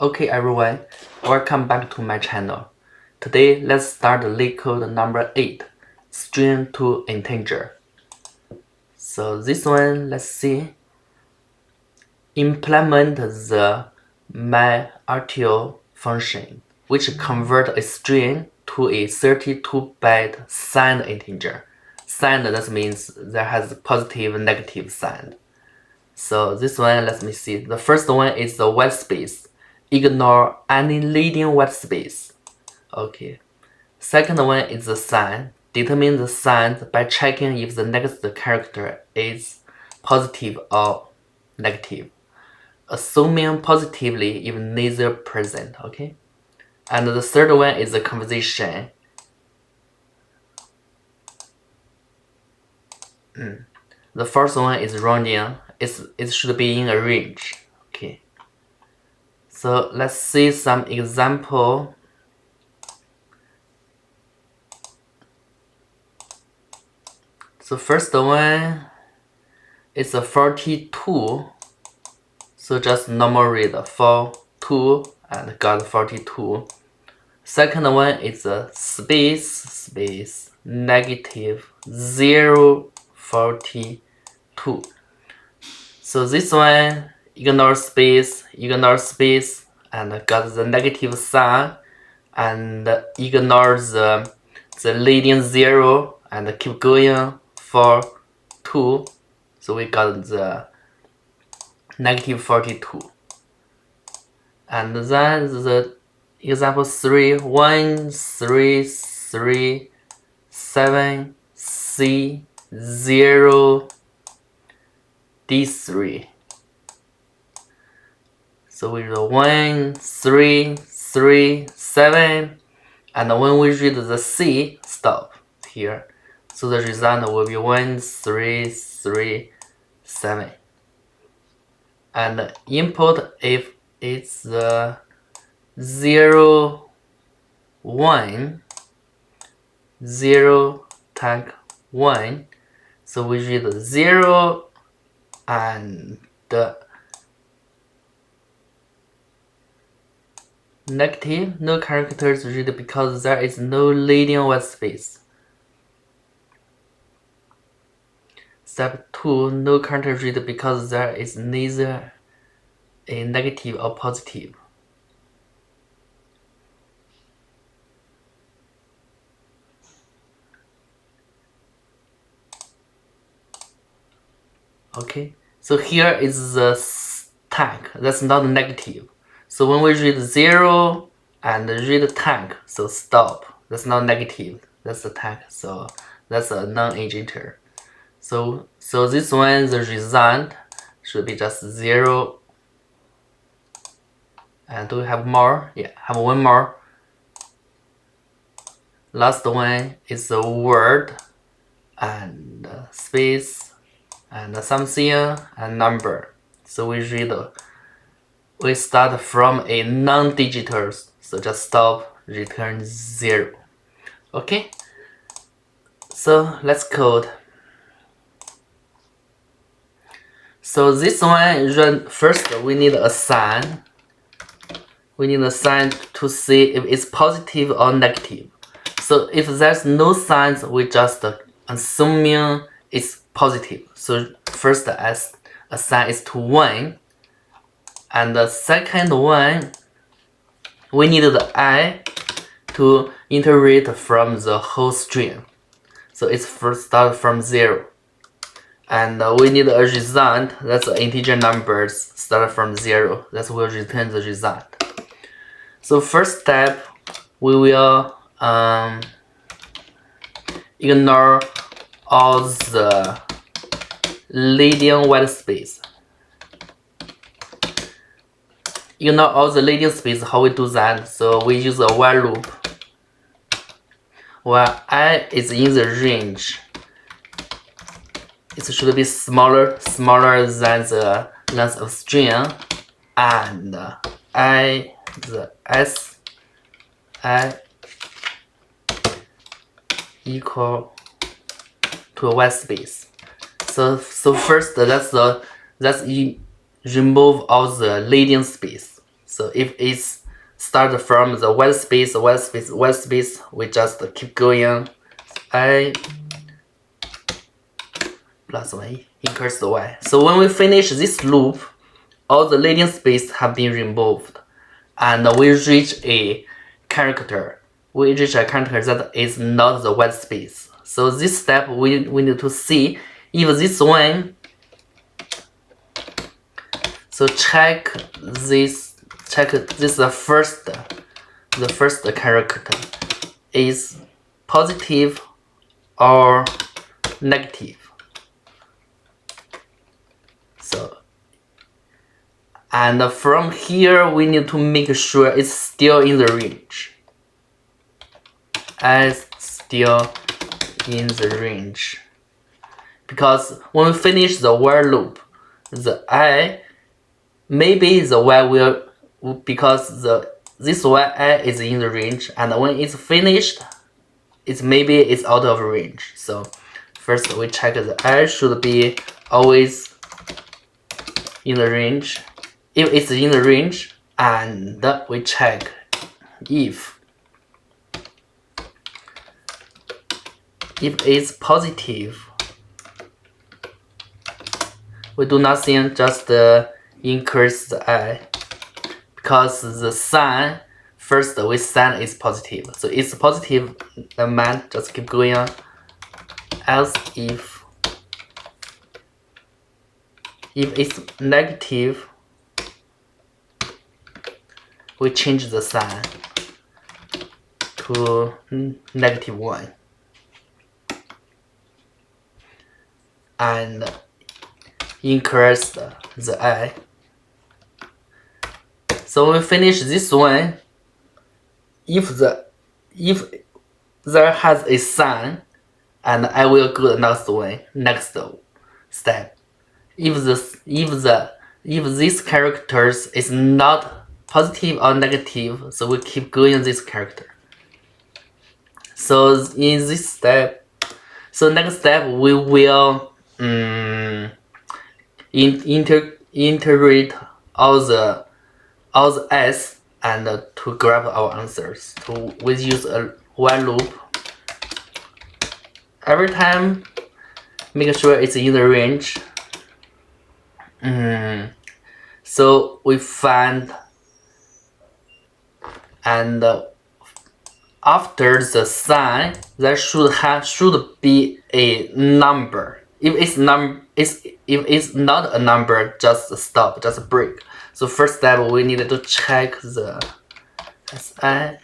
Okay everyone, welcome back to my channel. Today let's start LeetCode number 8, string to integer. So this one, let's see. Implement the atoi function, which convert a string to a 32-byte signed integer. Signed, that means that has positive and negative sign. So this one, let me see. The first one is the white space. Ignore any leading white space. Okay. Second one is the sign. Determine the sign by checking if the next character is positive or negative. Assuming positively if neither present. Okay. And the third one is the conversation. The first one is running. It should be in a range. Okay. So let's see some example. So first one is a 42. So just normal read 42 and got 42. Second one is a space negative 0 42. So this one ignore space and got the negative sign and ignore the leading 0 and keep going for 2. So we got the negative 42. And then the example 3, 1 3 3 7 C 0 D3. So we read 1 3 3 7, and when we read the C, stop here. So the result will be 1 3 3 7. And input if it's the 0 1 0 tag 1. So we read 0 and negative, no characters read because there is no leading white space. Step 2, no characters read because there is neither a negative or positive. Okay, so here is the tag, that's not negative. So when we read 0 and read tag, so stop, that's not negative, that's the tag, so that's a non-integer. So this one, the result should be just 0. And do we have more? Yeah, have one more. Last one is the word and space and something and number. So we start from a non-digital, so just stop, return 0. Okay, so let's code. So this one run first. We need a sign. We need a sign to see if it's positive or negative. So if there's no signs, we just assuming it's positive. So first as a sign is to 1, and the second one we need the I to iterate from the whole string. So it's first start from 0. And we need a result, that's integer numbers start from 0. That will return the result. So first step, we will ignore all the leading white space. Ignore all the leading space. How we do that? So we use a while loop where I is in the range. It should be smaller than the length of string, and the I equal to a white space. So first let's remove all the leading space. So if it's start from the white space, we just keep going. I plus y equals to y. So when we finish this loop, all the leading space have been removed, and we reach a character. We reach a character that is not the white space. So this step we need to see if this one. So check this the first character is positive or negative. So, and from here we need to make sure it's still in the range. It's still in the range. Because when we finish the while loop, the I, maybe the y will, because this yi is in the range, and when it's finished, maybe it's out of range. So first we check the I should be always in the range. If it's in the range, and we check if it's positive, we do nothing, just increase the I, because the sign first we sign is positive. So it's positive, the man just keep going on. Else if it's negative, we change the sign to -1 and increase the I. So when we finish this one, if there has a sign, and I will go the next step. If this characters is not positive or negative, so we keep going this character. So in this step, so next step we will integrate all the s and to grab our answers. So we use a while loop. Every time, make sure it's in the range. So we find, and after the sign, there should be a number. If it's not a number, just stop, just break. So first step, we need to check the SI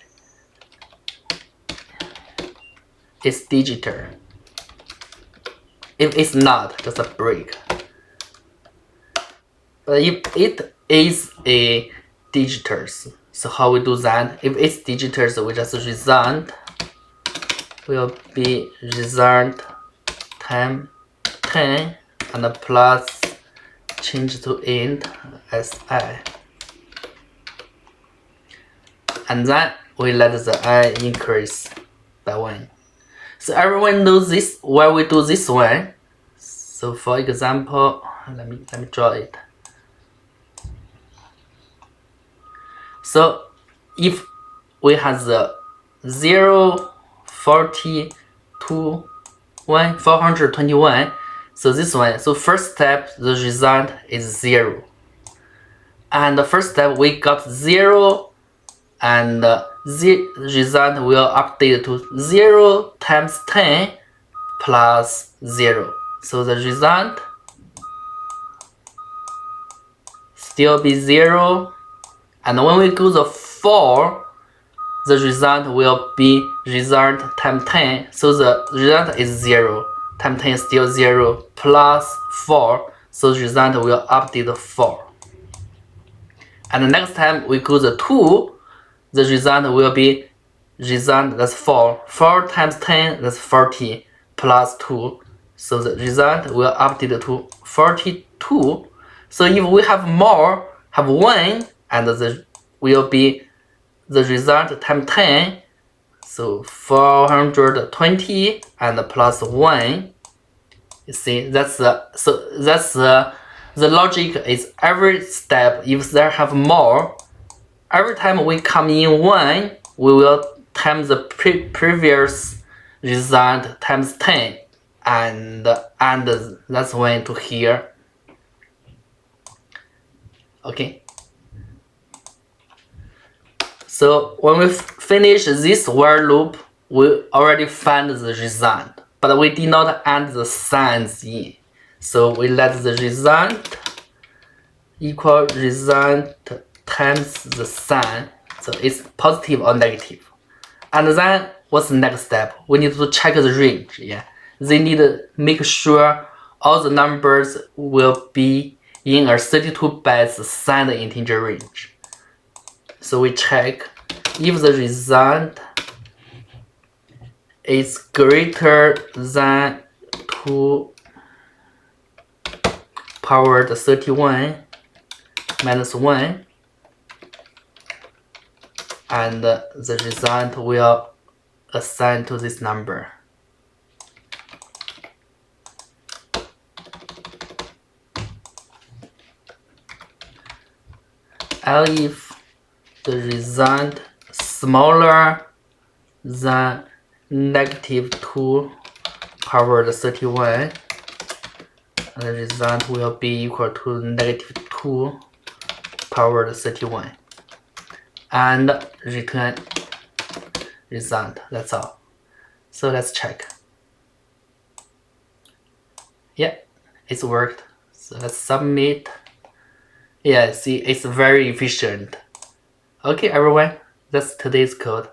is digital. If it's not, just a break. But if it is a digitals, so how we do that? If it's digitals, we just result will be result time 10 and plus change to int si, and then we let the I increase by 1. So everyone knows this why we do this one. So for example, let me draw it. So if we have the 0, 42, 421, so this one, so first step the result is 0, and the first step we got 0, and the result will update to 0 times 10 plus 0. So the result still be 0, and when we go the 4, the result will be result times 10. So the result is 0 times 10 is still 0 plus 4. So the result will update 4. And the next time we go the 2, the result will be result that's 4. 4 times 10 that's 40 plus 2. So the result will update to 42. So if we have more, have 1, and the will be the result times 10. So 420 and plus 1. You see, that's the logic is every step. If there have more, every time we come in 1, we will times the previous result times 10 and that's one to here. Okay. So when we finish this while loop, we already found the result, but we did not add the signs in. So we let the result equal result times the sign. So it's positive or negative. And then what's the next step? We need to check the range. Yeah, they need to make sure all the numbers will be in a 32 bytes signed integer range. So we check if the result is greater than 2 powered 31 minus 1, and the result will assign to this number. And if the result smaller than negative 2 powered 31, the result will be equal to negative 2 powered 31, and return result. That's all. So let's check. Yeah, it's worked. So let's submit. Yeah, see, it's very efficient. Okay, everyone, that's today's code.